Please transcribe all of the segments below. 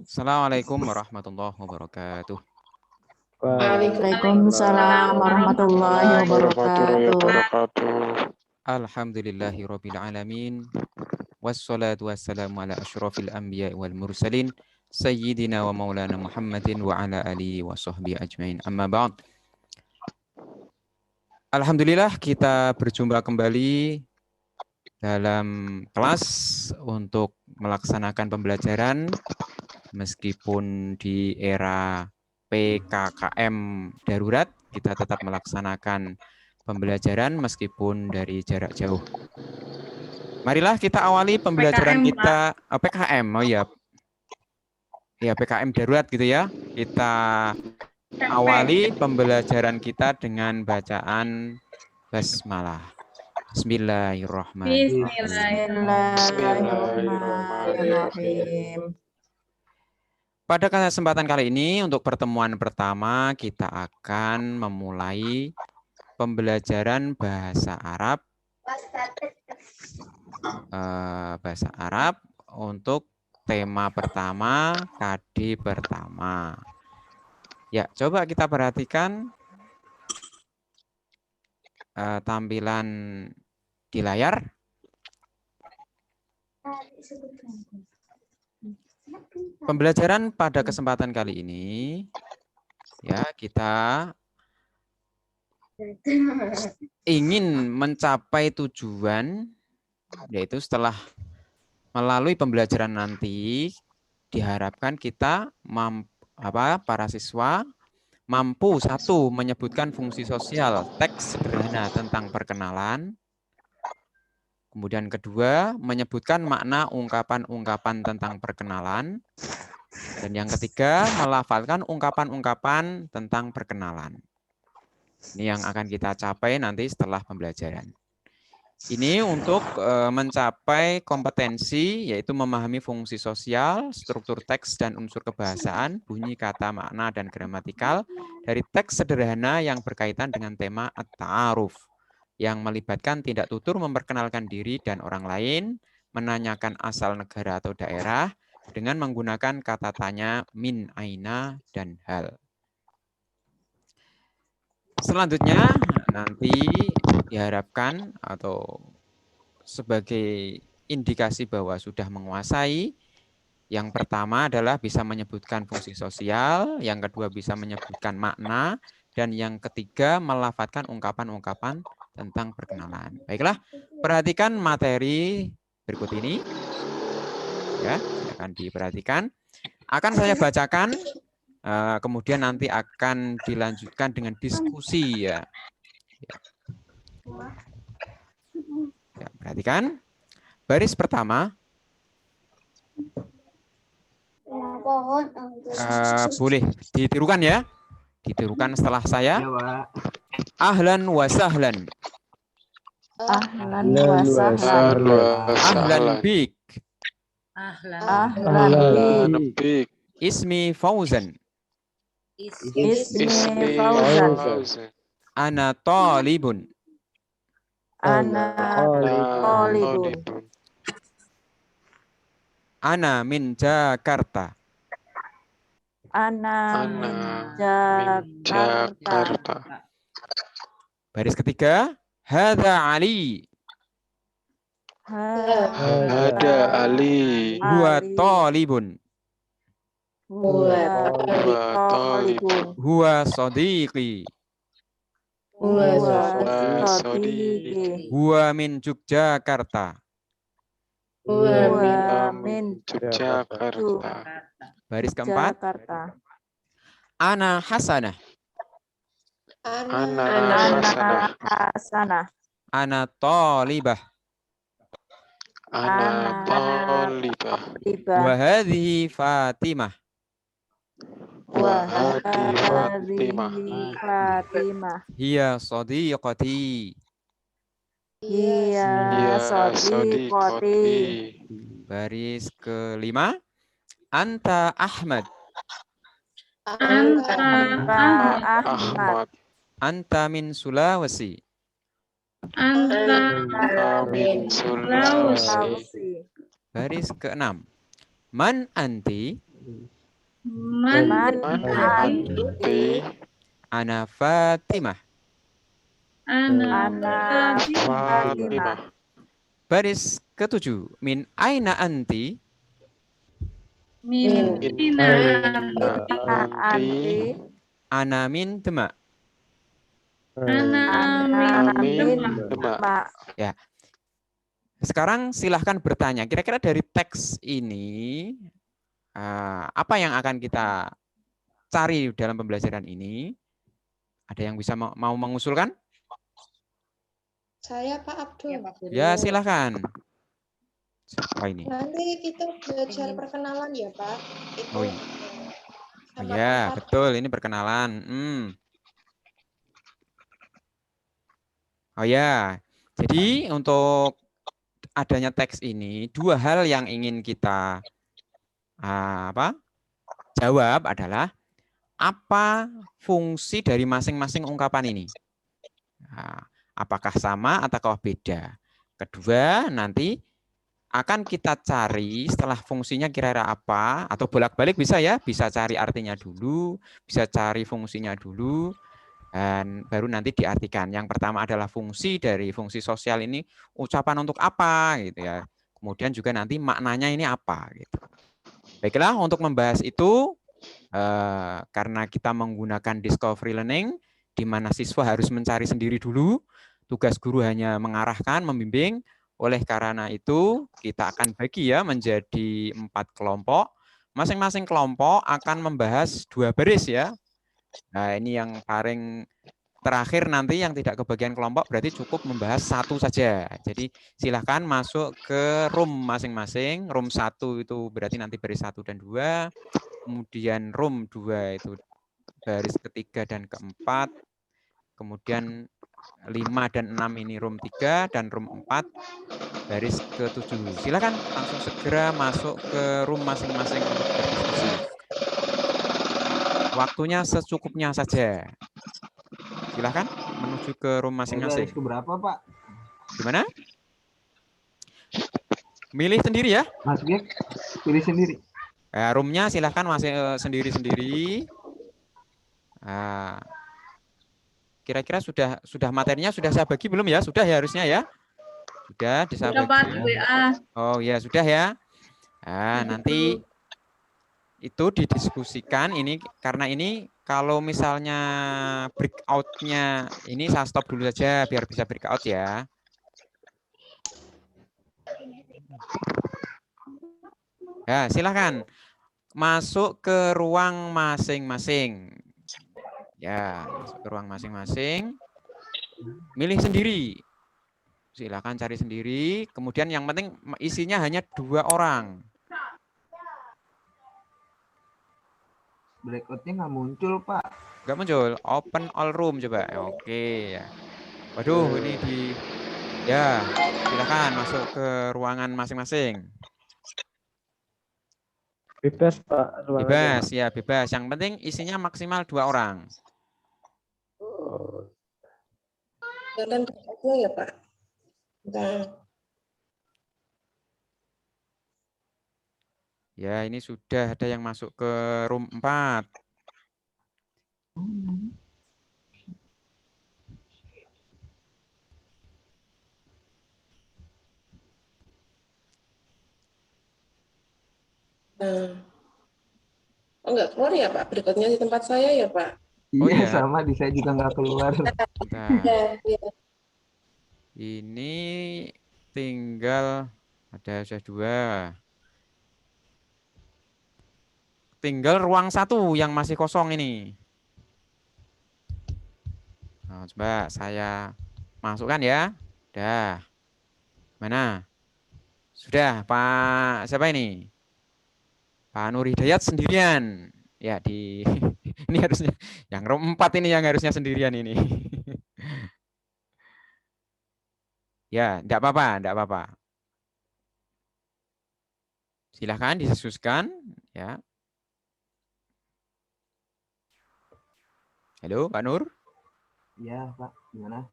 Assalamualaikum warahmatullahi wabarakatuh. Waalaikumsalam warahmatullahi wabarakatuh. Alhamdulillahirabbil alamin. Wassalatu wassalamu ala asyrafil anbiya'i wal mursalin sayyidina wa maulana Muhammadin wa ala alihi wa sahbihi ajmain. Amma ba'd. Alhamdulillah kita berjumpa kembali dalam kelas untuk melaksanakan pembelajaran meskipun di era PKKM darurat kita tetap melaksanakan pembelajaran meskipun dari jarak jauh. Marilah kita awali pembelajaran PKM, kita PKM. Oh ya. Ya PKM darurat gitu ya. Kita awali pembelajaran kita dengan bacaan basmalah. Bismillahirrahmanirrahim. Bismillahirrahmanirrahim. Pada kesempatan kali ini untuk pertemuan pertama kita akan memulai pembelajaran bahasa Arab untuk tema pertama, KD pertama. Ya, coba kita perhatikan tampilan di layar. Pembelajaran pada kesempatan kali ini, ya kita ingin mencapai tujuan, yaitu setelah melalui pembelajaran nanti diharapkan kita para siswa mampu satu menyebutkan fungsi sosial teks sederhana tentang perkenalan, kemudian kedua menyebutkan makna ungkapan-ungkapan tentang perkenalan, dan yang ketiga melafalkan ungkapan-ungkapan tentang perkenalan. Ini yang akan kita capai nanti setelah pembelajaran. Ini untuk mencapai kompetensi, yaitu memahami fungsi sosial, struktur teks dan unsur kebahasaan, bunyi kata, makna, dan gramatikal dari teks sederhana yang berkaitan dengan tema at-ta'aruf, yang melibatkan tindak tutur memperkenalkan diri dan orang lain, menanyakan asal negara atau daerah, dengan menggunakan kata tanya, min, aina, dan hal. Selanjutnya, nanti diharapkan atau sebagai indikasi bahwa sudah menguasai, yang pertama adalah bisa menyebutkan fungsi sosial, yang kedua bisa menyebutkan makna, dan yang ketiga melafadzkan ungkapan-ungkapan tentang perkenalan. Baiklah, perhatikan materi berikut ini. Ya, silakan diperhatikan. Akan saya bacakan, kemudian nanti akan dilanjutkan dengan diskusi ya. Ya, perhatikan. Baris pertama. Boleh ditirukan ya. Ditirukan setelah saya. Ahlan wa sahlan. Ahlan wa sahlan. Ahlan bik. Ahlan bik. Ismi Fauzan. Ismi Fauzan. Ana talibun. Ana talibun. Ana min Jakarta. Ana min Jakarta. Baris ketiga. Hadza Ali. Hada Ali. Huwa talibun. Huwa talibun. Huwa sadiqi. Huwa sadiqi. Huwa min Yogyakarta. Huwa min Jakarta. Baris keempat. Ana Hasanah. Ana Hasanah. Ana talibah. Ana talibah. Wa hadhihi Fatimah. Wa hadhihi Fatimah. Hiya sadiqati. Hiya sadiqati. Baris kelima. Anta Ahmad. Anta Ahmad. Anta min Sulawesi. Antara Amin Sulawesi. Baris ke-6. Man anti? Man anti? Ana Fatimah. Ana Fatimah. Baris ke-7. Min aina anti? Min aina anti? Ana min Demak. Ana min Demak. Ya. Sekarang silahkan bertanya. Kira-kira dari teks ini apa yang akan kita cari dalam pembelajaran ini? Ada yang bisa mau mengusulkan? Saya Pak Abdul. Ya, silahkan. Siapa ini? Nanti kita belajar perkenalan ya Pak. Itu Oh iya. Oh sama ya, tempat. betul. Ini perkenalan. Oh ya. Jadi untuk adanya teks ini, dua hal yang ingin kita jawab adalah apa fungsi dari masing-masing ungkapan ini. Nah, apakah sama ataukah beda? Kedua, nanti akan kita cari setelah fungsinya kira-kira apa, atau bolak-balik bisa ya, bisa cari artinya dulu, bisa cari fungsinya dulu, dan baru nanti diartikan. Yang pertama adalah fungsi dari fungsi sosial ini, ucapan untuk apa gitu ya. Kemudian juga nanti maknanya ini apa gitu. Baiklah, untuk membahas itu, karena kita menggunakan discovery learning, di mana siswa harus mencari sendiri dulu, tugas guru hanya mengarahkan, membimbing. Oleh karena itu, kita akan bagi ya menjadi 4 kelompok. Masing-masing kelompok akan membahas 2 baris ya. Nah, ini yang paling terakhir nanti yang tidak kebagian kelompok berarti cukup membahas 1 saja. Jadi silahkan masuk ke room masing-masing. Room 1 itu berarti nanti baris 1 dan 2. Kemudian room 2 itu baris ketiga dan keempat. Kemudian 5 dan 6 ini room 3 dan room 4 baris ke-7. Silakan langsung segera masuk ke room masing-masing untuk berdiskusi. Waktunya secukupnya saja. Silakan menuju ke room masing-masing. Baris keberapa, Pak? Gimana? Milih sendiri ya? Masuknya pilih sendiri. Roomnya silakan masih sendiri-sendiri. Kira-kira sudah materinya sudah saya bagi belum ya? Sudah ya harusnya ya? Sudah bisa bagi. Oh ya sudah ya. Nanti itu didiskusikan ini karena ini kalau misalnya breakout-nya ini saya stop dulu saja biar bisa breakout ya. Ya silakan masuk ke ruang masing-masing. Ya masuk ke ruang masing-masing. Milih sendiri. Silakan cari sendiri. Kemudian yang penting isinya hanya 2 orang. Breakout-nya nggak muncul, Pak. Nggak muncul. Open all room coba. Oke ya. Waduh, ini ya, silakan masuk ke ruangan masing-masing. Bebas, Pak. Bebas ya, bebas. Yang penting isinya maksimal 2 orang. Jalan aja ya Pak. Ya, ini sudah ada yang masuk ke room 4. Oh enggak keluar ya Pak? Berikutnya di tempat saya ya Pak? Oh iya, ya. sama di saya juga nggak keluar. Ya. Ini tinggal ada sudah 2. Tinggal ruang 1 yang masih kosong ini. Nah, coba saya masukkan ya. Udah. Mana? Sudah, Pak. Siapa ini? Pak Nur Hidayat sendirian. Ya, di ini harusnya yang room 4 ini yang harusnya sendirian ini. Ya, enggak apa-apa, enggak apa-apa. Silahkan didiskusikan ya. Halo, Pak Nur. Iya, Pak. Gimana?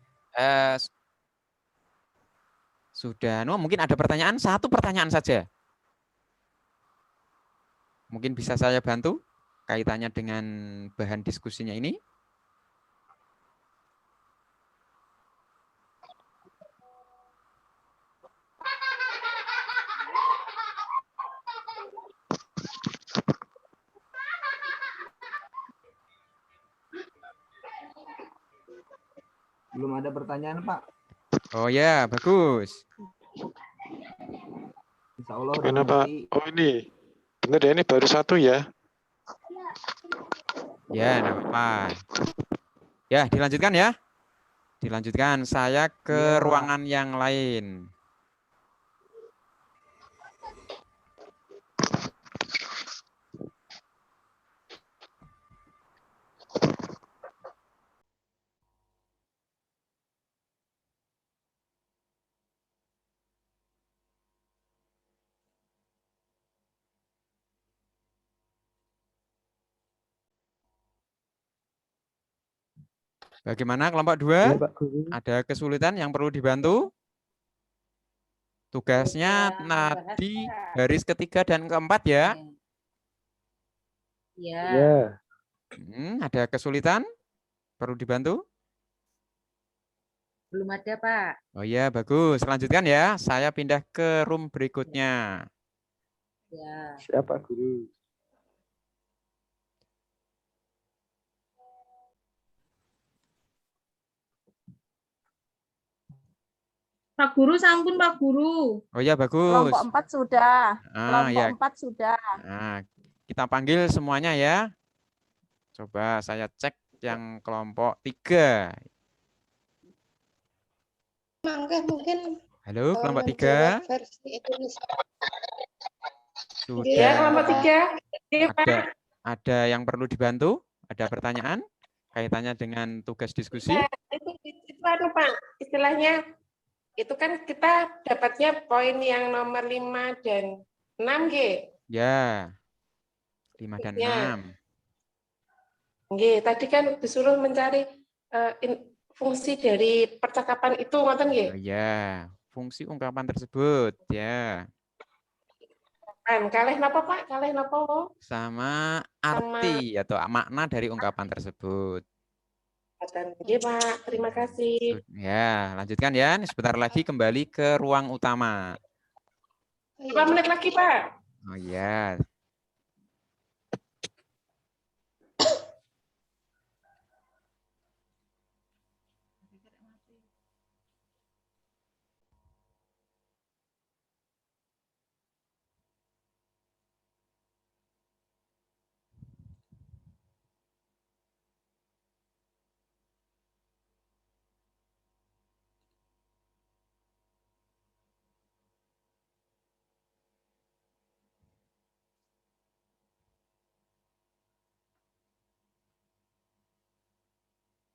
Sudah. No, mungkin ada pertanyaan, satu pertanyaan saja. Mungkin bisa saya bantu kaitannya dengan bahan diskusinya ini. Belum ada pertanyaan, Pak. Oh ya, bagus. Insya Allah udah Kenapa? ngerti. Oh ini, bener ya ini baru satu ya. Ya, enggak apa-apa. Ya, dilanjutkan ya. Dilanjutkan, saya ke Iya, Pak. ruangan yang lain. Bagaimana kelompok 2? Pak Guru. Ada kesulitan yang perlu dibantu? Tugasnya tadi baris ketiga dan keempat ya. Ya. Ada kesulitan? Perlu dibantu? Belum ada, Pak. Oh iya, bagus. Lanjutkan ya. Saya pindah ke room berikutnya. Ya. Siap Pak Guru. Pak Guru, sampun Pak Guru. Oh iya, bagus. Kelompok 4 sudah. Kelompok Ya. 4 sudah. Nah, kita panggil semuanya ya. Coba saya cek yang kelompok 3. Mungkin Halo, kelompok 3. menjawab versi Indonesia. Sudah. Ya, kelompok 3. Ada yang perlu dibantu? Ada pertanyaan kaitannya dengan tugas diskusi? Itu anu Pak, istilahnya itu kan kita dapatnya poin yang nomor 5 dan 6 G. Ya. 5 dan Ya. 6. G, tadi kan disuruh mencari fungsi dari percakapan itu ngoten nggih. Oh, ya, fungsi ungkapan tersebut ya. Kan kalih napa Pak? Kalih napa? Sama arti atau makna dari ungkapan tersebut. Nggih Pak, terima kasih. Ya, lanjutkan ya. Sebentar lagi kembali ke ruang utama. Berapa menit lagi Pak? Oh ya.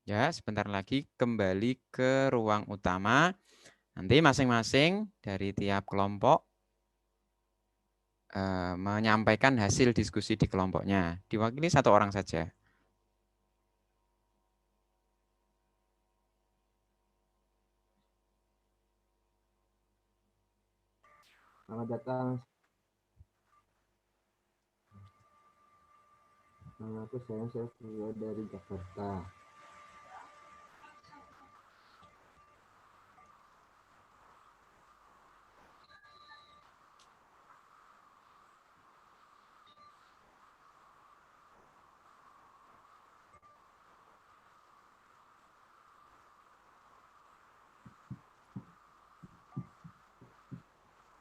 Ya, sebentar lagi kembali ke ruang utama. Nanti masing-masing dari tiap kelompok menyampaikan hasil diskusi di kelompoknya. Diwakili satu orang saja. Selamat datang. Nama aku saya keluar dari Jakarta.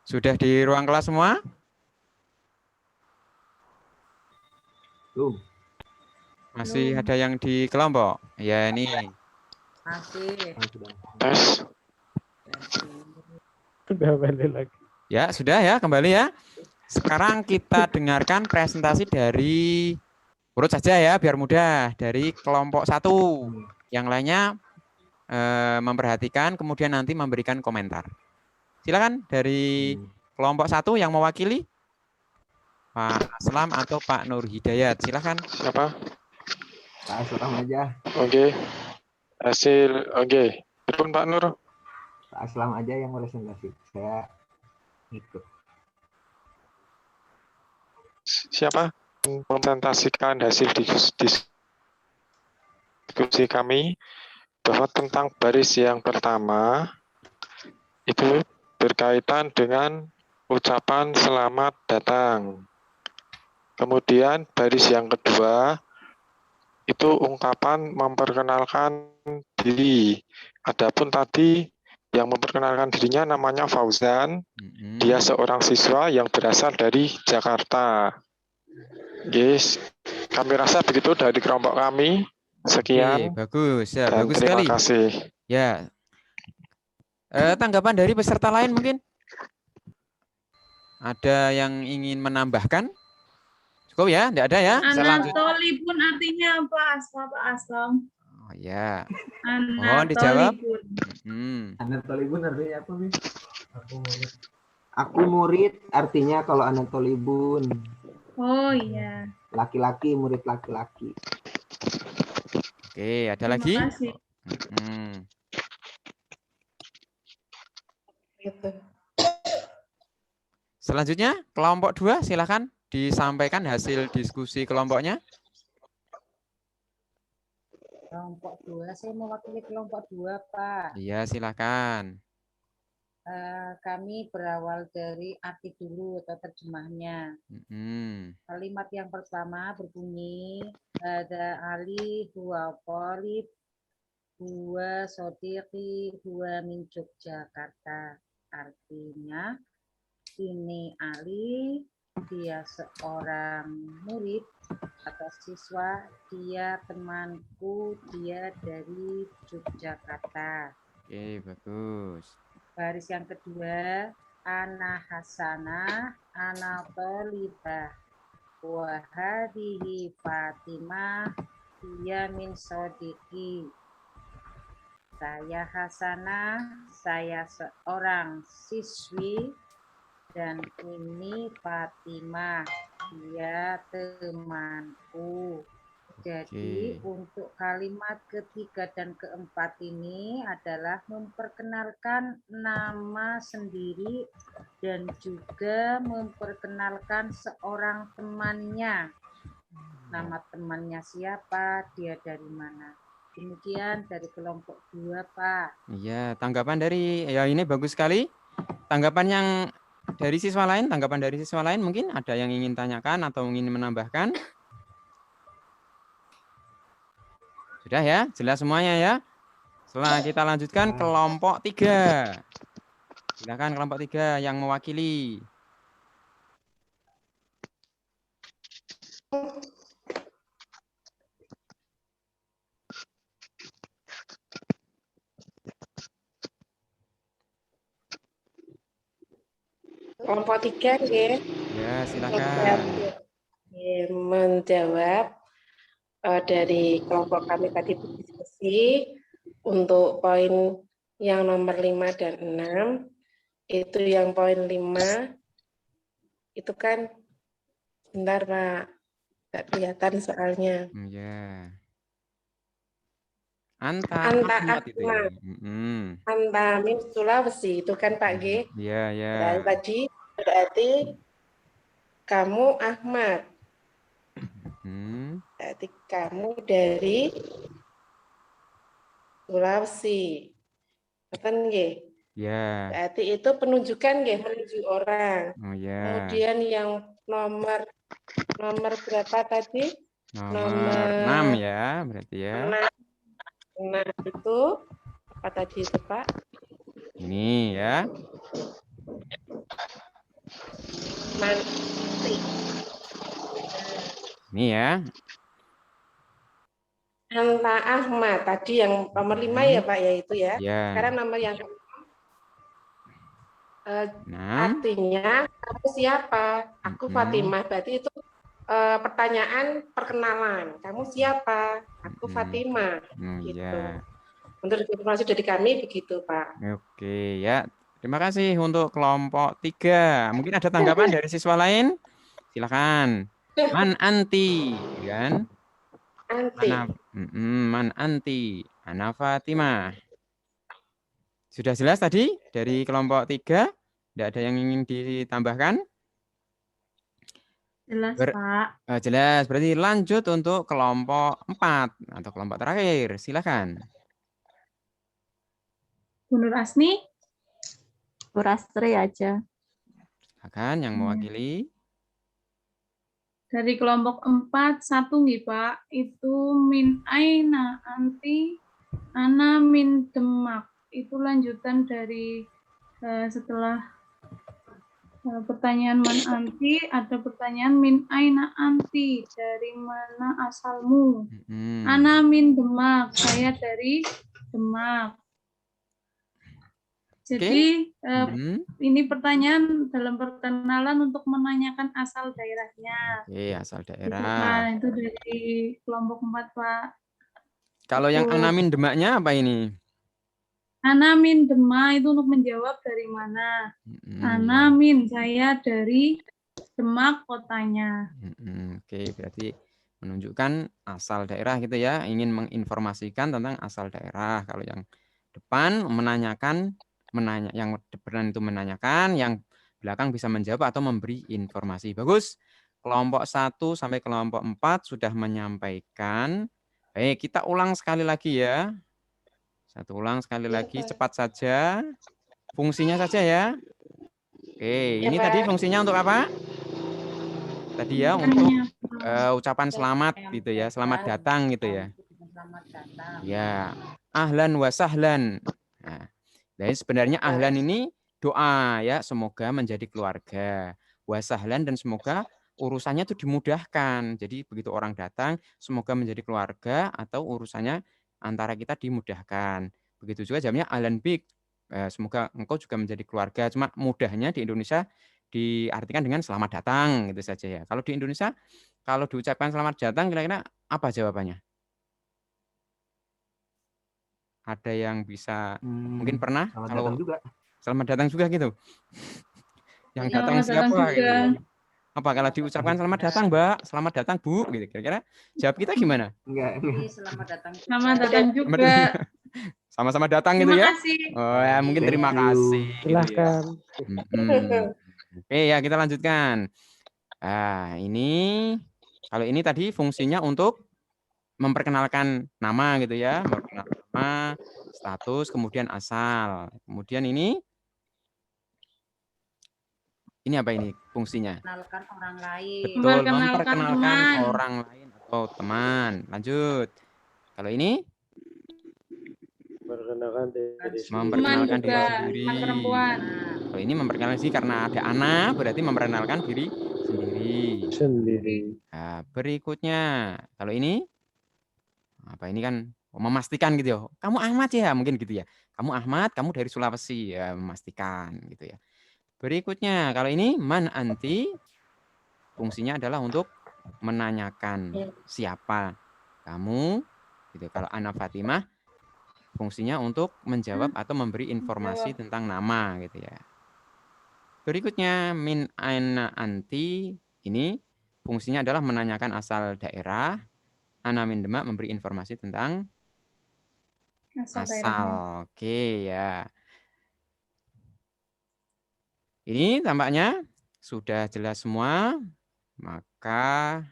Sudah di ruang kelas semua? Belum. Masih ada yang di kelompok? Ya, ini. Masih. Tes. Sudah balik lagi. Ya, sudah ya, kembali ya. Sekarang kita dengarkan presentasi dari urut saja ya, biar mudah. Dari kelompok 1. Yang lainnya memperhatikan, kemudian nanti memberikan komentar. Silakan dari kelompok 1 yang mewakili. Pak Aslam atau Pak Nur Hidayat, silakan. Siapa? Pak Aslam aja. Oke. Hasil, oke. Telepon Pak Nur. Pak Aslam aja yang presentasi. Saya ikut. Siapa yang mempresentasikan hasil diskusi kami bahwa tentang baris yang pertama itu berkaitan dengan ucapan selamat datang. Kemudian baris yang kedua itu ungkapan memperkenalkan diri. Adapun tadi yang memperkenalkan dirinya namanya Fauzan. Dia seorang siswa yang berasal dari Jakarta. Yes, kami rasa begitu dari kelompok kami. Sekian. Oke, bagus ya, Dan bagus terima sekali. kasih. Ya. Tanggapan dari peserta lain mungkin? Ada yang ingin menambahkan? Cukup ya? Tidak ada ya? Selanjutnya. Anatoli pun artinya apa, Pak Aslam? Oh ya. Anatoli dijawab. pun. Anatolibun artinya apa, Bi? Aku murid artinya kalau Anatolibun. Oh iya. Laki-laki, murid laki-laki. Oke, ada Terima lagi? kasih. Gitu. Selanjutnya, kelompok 2, silakan disampaikan hasil diskusi kelompoknya. Kelompok 2, saya mewakili kelompok 2, Pak. Iya, silakan. Kami berawal dari arti dulu atau terjemahnya. Kalimat yang pertama berbunyi, ada Ali, huwa Polib, huwa Sodiqi, huwa min Yogyakarta. Artinya, ini Ali, dia seorang murid atau siswa, dia temanku, dia dari Yogyakarta. Oke, bagus. Baris yang kedua, ana Hasanah, ana Tolibah, wa hadihi Fatimah, dia min Sodiqi. Saya Hasanah, saya seorang siswi, dan ini Fatimah, dia temanku. Jadi untuk kalimat ketiga dan keempat ini adalah memperkenalkan nama sendiri dan juga memperkenalkan seorang temannya. Nama temannya siapa, dia dari mana. Demikian dari kelompok 2, Pak. Iya, tanggapan dari, ya ini bagus sekali. Tanggapan yang dari siswa lain, mungkin ada yang ingin tanyakan atau ingin menambahkan? Sudah ya, jelas semuanya ya. Setelah kita lanjutkan kelompok 3. Silakan kelompok 3 yang mewakili. Kelompok 3, ya. Ya, silakan. Menjawab dari kelompok kami tadi berdiskusi untuk poin yang nomor 5 dan 6, itu yang poin 5, itu kan, bentar Pak, nggak kelihatan soalnya. Ya. Anta Ahmad itu ya. Anta min Sulawesi, itu kan Pak G. Iya, ya. Dan tadi berarti kamu Ahmad. Berarti kamu dari Sulawesi. Betul nggih? Ya. Berarti itu penunjukan nggih, menuju orang. Oh ya. Kemudian yang nomor berapa tadi? Nomor 6 ya, berarti ya. Nah, itu apa tadi itu, Pak? Ini ya. Manti. Ini ya. Anta Ahmad tadi yang nomor 5 ya Pak ya itu ya. Ya. Sekarang nomor yang artinya kamu siapa? Aku Fatimah. Berarti itu pertanyaan perkenalan. Kamu siapa? Aku Fatimah. Gitu. Ya. Menurut informasi dari kami begitu Pak. Oke ya. Terima kasih untuk kelompok 3. Mungkin ada tanggapan dari siswa lain? Silakan. Man anti, kan? Anti. Man anti, Ana Fatimah. Sudah jelas tadi dari kelompok 3? Tidak ada yang ingin ditambahkan? Jelas, Ber- Pak. Jelas, berarti lanjut untuk kelompok 4 atau kelompok terakhir. Silakan. Bu Nur Asni, Bu Rastri aja. Silakan yang mewakili. dari kelompok 4, 1 nggih, Pak. Itu min aina anti ana min Demak. Itu lanjutan dari setelah pertanyaan man anti, ada pertanyaan min aina anti, dari mana asalmu? Ana min Demak, saya dari Demak. Jadi ini pertanyaan dalam perkenalan untuk menanyakan asal daerahnya. Oke, asal Gitu, daerah. Pak. Itu dari kelompok 4, Pak. Kalau yang anamin Demaknya apa ini? Anamin Demak itu untuk menjawab dari mana. Anamin, saya dari Demak kotanya. Oke, berarti menunjukkan asal daerah gitu ya, ingin menginformasikan tentang asal daerah. Kalau yang depan menanyakan, yang depan itu menanyakan, yang belakang bisa menjawab atau memberi informasi. Bagus. Kelompok 1 sampai kelompok 4 sudah menyampaikan. Baik, kita ulang sekali lagi ya. Satu ulang sekali lagi, cepat saja. Fungsinya saja ya. Oke, ini tadi fungsinya untuk apa? Tadi ya untuk ucapan selamat gitu ya, selamat datang gitu ya. Ya, ahlan wa sahlan. Nah, jadi sebenarnya ahlan ini doa ya, semoga menjadi keluarga. Wa sahlan dan semoga urusannya itu dimudahkan. Jadi begitu orang datang, semoga menjadi keluarga atau urusannya antara kita dimudahkan. Begitu juga jawabnya ahlan bik. Semoga engkau juga menjadi keluarga. Cuma mudahnya di Indonesia diartikan dengan selamat datang gitu saja ya. Kalau di Indonesia, kalau diucapkan selamat datang, kira-kira apa jawabannya? Ada yang bisa mungkin pernah Selamat kalau datang juga. Selamat datang juga gitu. Yang datang Selamat datang siapa juga. gitu. Apa kalau diucapkan selamat datang, Mbak, selamat datang, Bu gitu. Kira-kira jawab kita gimana? Enggak. Selamat datang. Selamat datang juga. Sama-sama datang gitu Terima ya. kasih. Oh ya, mungkin Thank terima you. kasih gitu ya. Silahkan. Oke ya, kita lanjutkan. Nah, ini kalau ini tadi fungsinya untuk memperkenalkan nama gitu ya, memperkenalkan nama, status, kemudian asal. Kemudian ini apa ini fungsinya? Memperkenalkan orang lain. Betul, Memperkenalkan memperkenalkan teman. orang lain atau teman. Lanjut. Kalau ini Perkenalkan diri sendiri. memperkenalkan diri juga, sendiri. teman perempuan. Kalau ini memperkenalkan diri karena ada anak, berarti memperkenalkan diri sendiri. Nah, berikutnya, kalau ini apa ini kan memastikan gitu ya. Kamu Ahmad ya, mungkin gitu ya. Kamu Ahmad, kamu dari Sulawesi ya, memastikan gitu ya. Berikutnya, kalau ini man anti, fungsinya adalah untuk menanyakan siapa kamu gitu. Kalau Ana Fatimah, fungsinya untuk menjawab atau memberi informasi tentang nama gitu ya. Berikutnya min aina anti, ini fungsinya adalah menanyakan asal daerah. Ana min Demak memberi informasi tentang asal. Oke ya. Ini tampaknya sudah jelas semua. Maka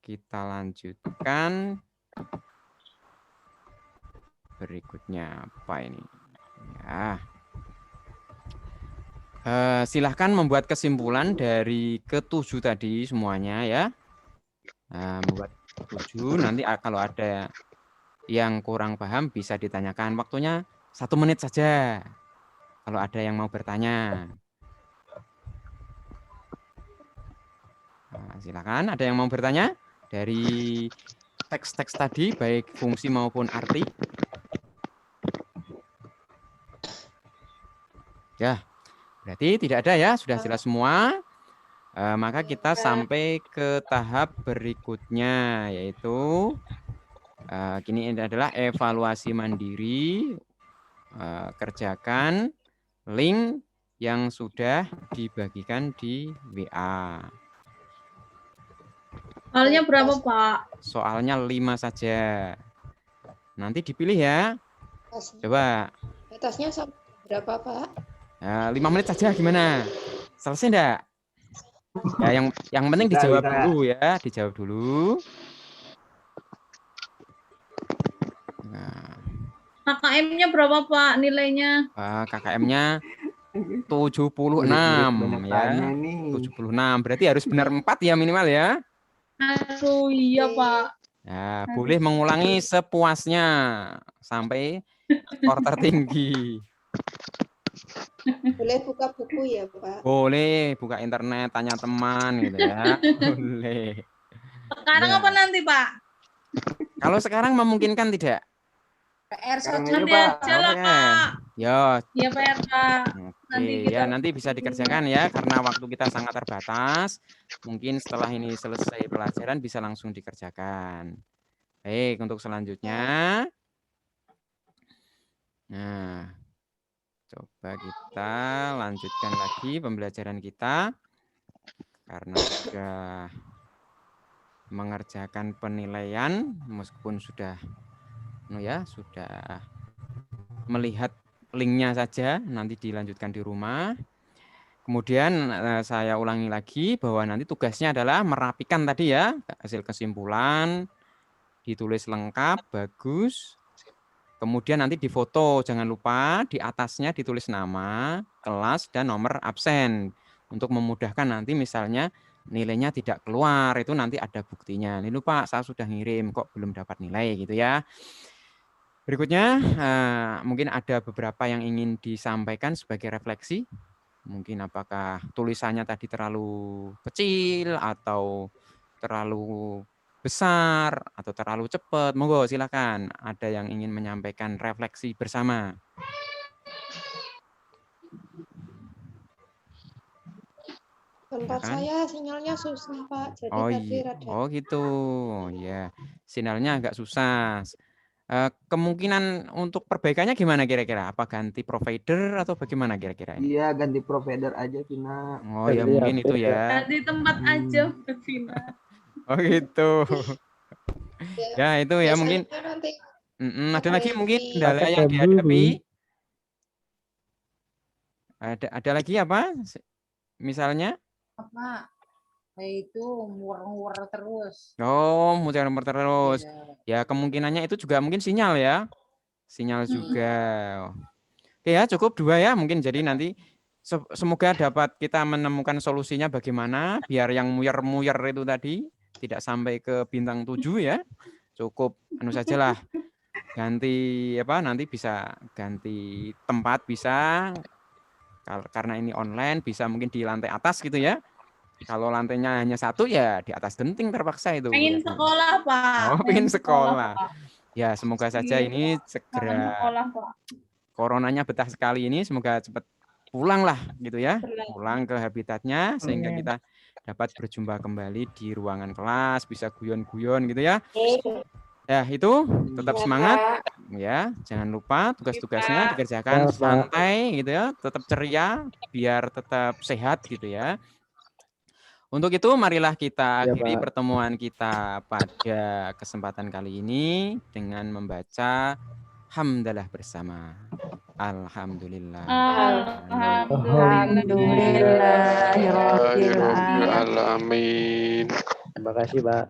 kita lanjutkan. Berikutnya apa ini? Ya. Silahkan membuat kesimpulan dari ke-7 tadi semuanya ya. Membuat 7, nanti kalau ada yang kurang paham bisa ditanyakan. Waktunya 1 menit saja. Kalau ada yang mau bertanya. Silakan, ada yang mau bertanya dari teks-teks tadi, baik fungsi maupun arti. Ya, berarti tidak ada ya, sudah jelas semua. Maka kita sampai ke tahap berikutnya, yaitu ini adalah evaluasi mandiri. Kerjakan link yang sudah dibagikan di WA. Soalnya berapa, Pak? Soalnya 5 saja. Nanti dipilih ya. Coba. Batasnya sampai berapa, Pak? Ya, 5 menit saja gimana? Selesai enggak? Ya, yang penting Bisa, dijawab bisa. dulu ya, dijawab dulu. Nah, KKM-nya berapa Pak nilainya? KKM-nya 76 Banyak ya. tanya nih. 76. Berarti harus benar 4 ya minimal ya. Aduh iya Pak. Ya, boleh mengulangi sepuasnya sampai skor tertinggi. Boleh buka buku ya, Pak? Boleh buka internet, tanya teman gitu ya. Boleh. Sekarang Ya. apa nanti Pak? Kalau sekarang memungkinkan tidak? PR Sekarang saja. Nanti aja, Pak. aja lah Oke. Pak. Ya, Iya PR Pak. Nanti oke, kita ya nanti bisa dikerjakan ya karena waktu kita sangat terbatas. Mungkin setelah ini selesai pelajaran bisa langsung dikerjakan. Baik, untuk selanjutnya. Nah, coba kita lanjutkan lagi pembelajaran kita. Karena sudah mengerjakan penilaian meskipun sudah sudah melihat linknya saja, nanti dilanjutkan di rumah. Kemudian saya ulangi lagi bahwa nanti tugasnya adalah merapikan tadi ya, hasil kesimpulan, ditulis lengkap, bagus. Kemudian nanti difoto, jangan lupa di atasnya ditulis nama, kelas, dan nomor absen. Untuk memudahkan nanti misalnya nilainya tidak keluar, itu nanti ada buktinya. Ini lupa, saya sudah ngirim, kok belum dapat nilai gitu ya. Berikutnya, mungkin ada beberapa yang ingin disampaikan sebagai refleksi. Mungkin apakah tulisannya tadi terlalu kecil atau terlalu besar atau terlalu cepat. Monggo silakan. Ada yang ingin menyampaikan refleksi bersama. Tempat Silakan. saya sinyalnya susah, Pak. Jadi Oh tadi iya, rada. oh gitu. Ya, sinyalnya agak susah. Kemungkinan untuk perbaikannya gimana kira-kira? Apa ganti provider atau bagaimana kira-kira ini? Iya, ganti provider aja, Vina. Oh ya mungkin itu ya. di tempat aja Vina. Oh gitu. Ya itu ya mungkin. Nanti Ada lagi mungkin di- kendala Pakai yang tab dihadapi? dulu. Ada lagi apa? Misalnya? Pak, itu muar-muar terus. Oh, muter-muter terus. Iya. Ya kemungkinannya itu juga mungkin sinyal ya. Sinyal juga. Oke ya, cukup 2 ya mungkin. Jadi nanti semoga dapat kita menemukan solusinya bagaimana biar yang muyer-muyer itu tadi tidak sampai ke bintang 7 ya. Cukup anu sajalah. Ganti apa nanti bisa ganti tempat bisa. Karena ini online bisa mungkin di lantai atas gitu ya. Kalau lantainya hanya 1 ya di atas genting terpaksa itu. Pengen sekolah Pak. Oh, pengen sekolah. Pak. Ya semoga saja Iya, ini Pak. segera Sekolah Pak. coronanya betah sekali ini. Semoga cepat pulang lah gitu ya. Pulang ke habitatnya sehingga kita dapat berjumpa kembali di ruangan kelas. Bisa guyon-guyon gitu ya. Ya itu tetap semangat ya, jangan lupa tugas-tugasnya dikerjakan santai gitu ya, tetap ceria biar tetap sehat gitu ya. Untuk itu marilah kita akhiri pertemuan kita pada kesempatan kali ini dengan membaca hamdalah bersama. Alhamdulillah. Alhamdulillahirobbilalamin. Alamin. Terima kasih, Pak.